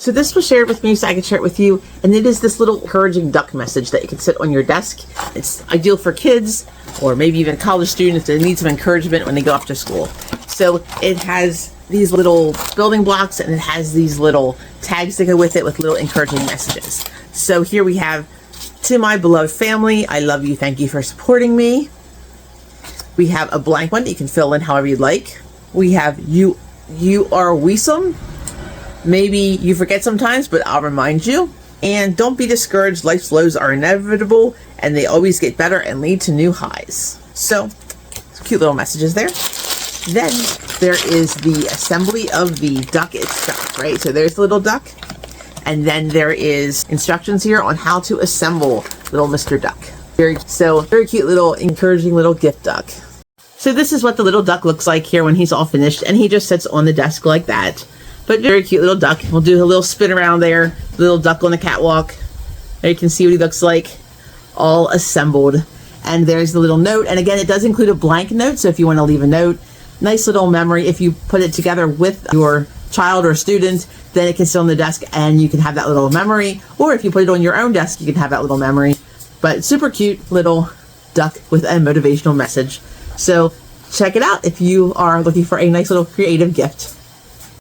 So this was shared with me so I could share it with you, and it is this little encouraging duck message that you can sit on your desk. It's ideal for kids or maybe even college students that need some encouragement when they go off to school. So it has these little building blocks and it has these little tags that go with it with little encouraging messages. So here we have, to my beloved family, I love you, thank you for supporting me. We have a blank one that you can fill in however you'd like. We have you are awesome. Maybe you forget sometimes, but I'll remind you. And don't be discouraged, life's lows are inevitable and they always get better and lead to new highs. So, cute little messages there. Then there is the assembly of the duck itself, right? So there's the little duck. And then there is instructions here on how to assemble little Mr. Duck. Very cute little encouraging little gift duck. So this is what the little duck looks like here when he's all finished, and he just sits on the desk like that. But very cute little duck. We'll do a little spin around there. Little duck on the catwalk. There you can see what he looks like. All assembled. And there's the little note. And again, it does include a blank note. So if you want to leave a note, nice little memory. If you put it together with your child or student, then it can sit on the desk and you can have that little memory. Or if you put it on your own desk, you can have that little memory. But super cute little duck with a motivational message. So check it out if you are looking for a nice little creative gift.